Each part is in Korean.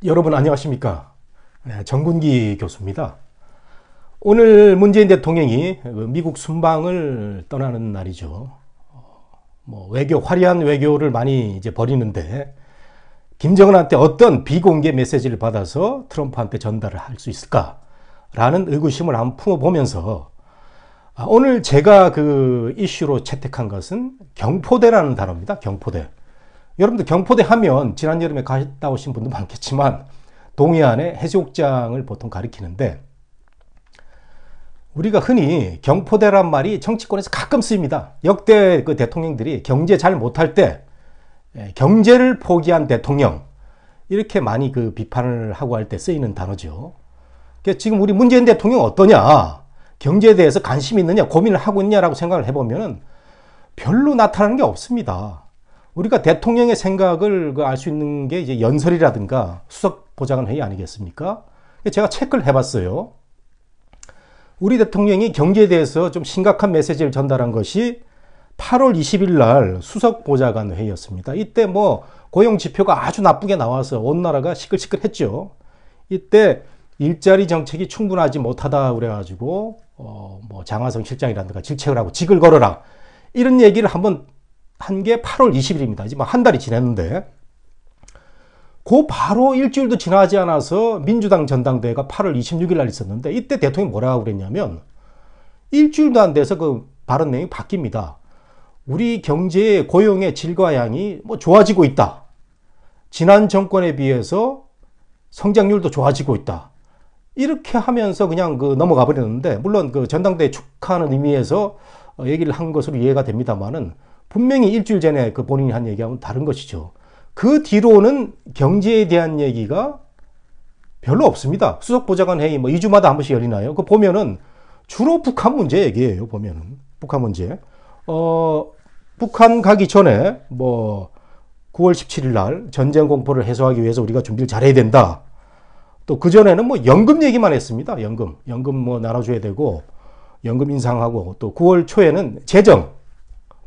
여러분 안녕하십니까? 네, 정군기 교수입니다. 오늘 문재인 대통령이 미국 순방을 떠나는 날이죠. 화려한 외교를 많이 이제 벌이는데 김정은한테 어떤 비공개 메시지를 받아서 트럼프한테 전달을 할 수 있을까라는 의구심을 한번 품어보면서 오늘 제가 그 이슈로 채택한 것은 경포대라는 단어입니다. 경포대. 여러분들 경포대 하면 지난 여름에 갔다 오신 분도 많겠지만 동해안의 해수욕장을 보통 가리키는데 우리가 흔히 경포대란 말이 정치권에서 가끔 쓰입니다. 역대 그 대통령들이 경제 잘 못할 때 경제를 포기한 대통령 이렇게 많이 그 비판을 하고 할 때 쓰이는 단어죠. 그러니까 지금 우리 문재인 대통령 어떠냐, 경제에 대해서 관심이 있느냐, 고민을 하고 있냐라고 생각을 해보면 별로 나타나는 게 없습니다. 우리가 대통령의 생각을 알 수 있는 게 이제 연설이라든가 수석보좌관 회의 아니겠습니까? 제가 체크를 해봤어요. 우리 대통령이 경제에 대해서 좀 심각한 메시지를 전달한 것이 8월 20일 날 수석보좌관 회의였습니다. 이때 뭐 고용 지표가 아주 나쁘게 나와서 온 나라가 시끌시끌했죠. 이때 일자리 정책이 충분하지 못하다 그래가지고 뭐 장하성 실장이라든가 질책을 하고 직을 걸어라 이런 얘기를 한번 한 게 8월 20일입니다. 이제 한 달이 지났는데 그 바로 일주일도 지나지 않아서 민주당 전당대회가 8월 26일 날 있었는데 이때 대통령이 뭐라고 그랬냐면 일주일도 안 돼서 그 발언 내용이 바뀝니다. 우리 경제의 고용의 질과 양이 뭐 좋아지고 있다. 지난 정권에 비해서 성장률도 좋아지고 있다. 이렇게 하면서 그냥 그 넘어가 버렸는데 물론 그 전당대회 축하하는 의미에서 얘기를 한 것으로 이해가 됩니다만은 분명히 일주일 전에 그 본인이 한 얘기하고는 다른 것이죠. 그 뒤로는 경제에 대한 얘기가 별로 없습니다. 수석보좌관 회의 뭐 2주마다 한 번씩 열리나요? 그 보면은 주로 북한 문제 얘기예요. 보면은 북한 문제. 북한 가기 전에 뭐 9월 17일 날 전쟁 공포를 해소하기 위해서 우리가 준비를 잘해야 된다. 또 그 전에는 뭐 연금 얘기만 했습니다. 연금 뭐 나눠줘야 되고 연금 인상하고 또 9월 초에는 재정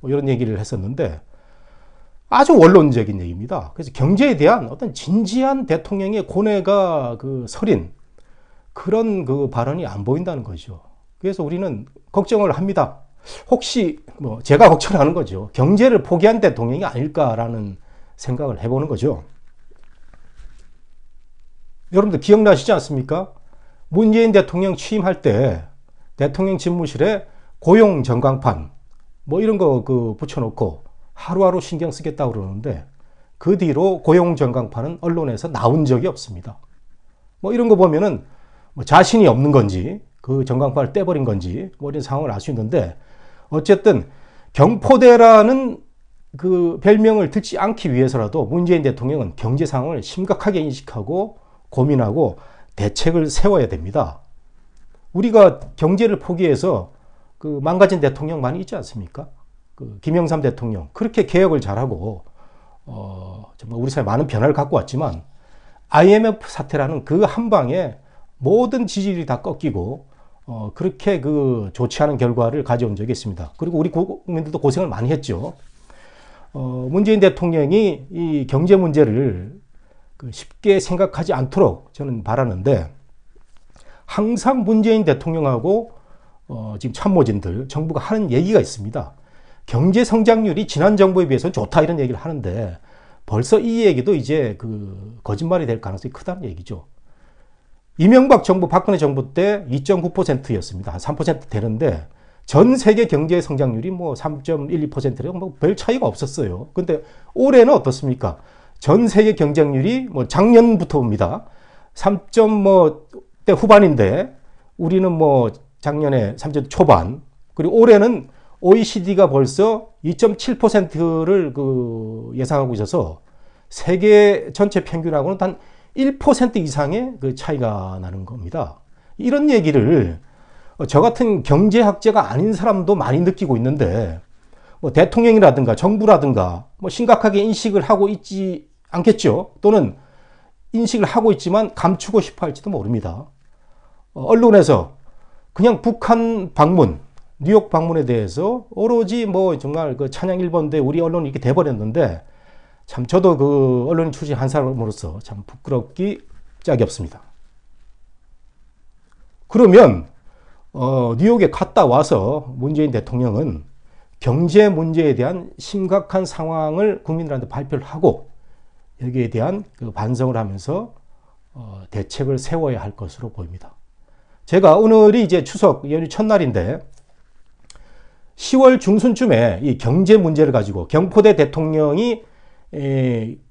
이런 얘기를 했었는데 아주 원론적인 얘기입니다. 그래서 경제에 대한 어떤 진지한 대통령의 고뇌가 그 서린 그런 그 발언이 안 보인다는 거죠. 그래서 우리는 걱정을 합니다. 혹시 뭐 제가 걱정하는 거죠. 경제를 포기한 대통령이 아닐까라는 생각을 해보는 거죠. 여러분들 기억나시지 않습니까? 문재인 대통령 취임할 때 대통령 집무실에 고용 전광판 뭐 이런 거 그 붙여놓고 하루하루 신경 쓰겠다고 그러는데 그 뒤로 고용 전광판은 언론에서 나온 적이 없습니다. 뭐 이런 거 보면은 뭐 자신이 없는 건지 그 전광판을 떼버린 건지 뭐 이런 상황을 알 수 있는데 어쨌든 경포대라는 그 별명을 듣지 않기 위해서라도 문재인 대통령은 경제 상황을 심각하게 인식하고 고민하고 대책을 세워야 됩니다. 우리가 경제를 포기해서 그 망가진 대통령 많이 있지 않습니까? 그 김영삼 대통령 그렇게 개혁을 잘하고 정말 우리 사회에 많은 변화를 갖고 왔지만 IMF 사태라는 그 한 방에 모든 지지율이 다 꺾이고 그렇게 그 좋지 않은 결과를 가져온 적이 있습니다. 그리고 우리 국민들도 고생을 많이 했죠. 문재인 대통령이 이 경제 문제를 그 쉽게 생각하지 않도록 저는 바라는데 항상 문재인 대통령하고 지금 참모진들, 정부가 하는 얘기가 있습니다. 경제 성장률이 지난 정부에 비해서 좋다 이런 얘기를 하는데 벌써 이 얘기도 이제 그 거짓말이 될 가능성이 크다는 얘기죠. 이명박 정부, 박근혜 정부 때 2.9%였습니다. 한 3% 되는데 전 세계 경제 성장률이 뭐 3.12%로 뭐 별 차이가 없었어요. 근데 올해는 어떻습니까? 전 세계 경쟁률이 뭐 작년부터입니다. 3.대 후반인데 우리는 뭐 작년에 3점 초반, 그리고 올해는 OECD가 벌써 2.7%를 그 예상하고 있어서 세계 전체 평균하고는 단 1% 이상의 그 차이가 나는 겁니다. 이런 얘기를 저 같은 경제학자가 아닌 사람도 많이 느끼고 있는데 뭐 대통령이라든가 정부라든가 뭐 심각하게 인식을 하고 있지 않겠죠. 또는 인식을 하고 있지만 감추고 싶어 할지도 모릅니다. 언론에서 그냥 북한 방문, 뉴욕 방문에 대해서 오로지 뭐 정말 그 찬양 1번대 우리 언론이 이렇게 돼버렸는데 참 저도 그 언론 출신 한 사람으로서 참 부끄럽기 짝이 없습니다. 그러면 뉴욕에 갔다 와서 문재인 대통령은 경제 문제에 대한 심각한 상황을 국민들한테 발표를 하고 여기에 대한 그 반성을 하면서 대책을 세워야 할 것으로 보입니다. 제가 오늘이 이제 추석 연휴 첫날인데 10월 중순쯤에 이 경제 문제를 가지고 경포대 대통령이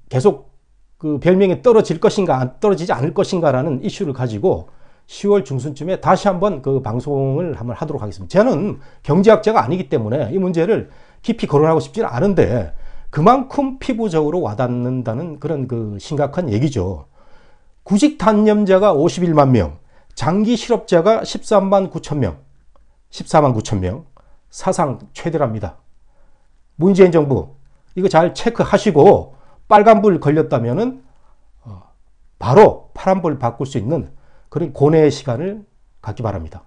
계속 그 별명이 떨어질 것인가 안 떨어지지 않을 것인가라는 이슈를 가지고 10월 중순쯤에 다시 한번 그 방송을 한번 하도록 하겠습니다. 저는 경제학자가 아니기 때문에 이 문제를 깊이 거론하고 싶지는 않은데 그만큼 피부적으로 와닿는다는 그런 그 심각한 얘기죠. 구직 단념자가 51만 명, 장기 실업자가 13만 9천 명, 14만 9천 명, 사상 최대랍니다. 문재인 정부 이거 잘 체크하시고 빨간불 걸렸다면은 바로 파란불 바꿀 수 있는 그런 고뇌의 시간을 갖기 바랍니다.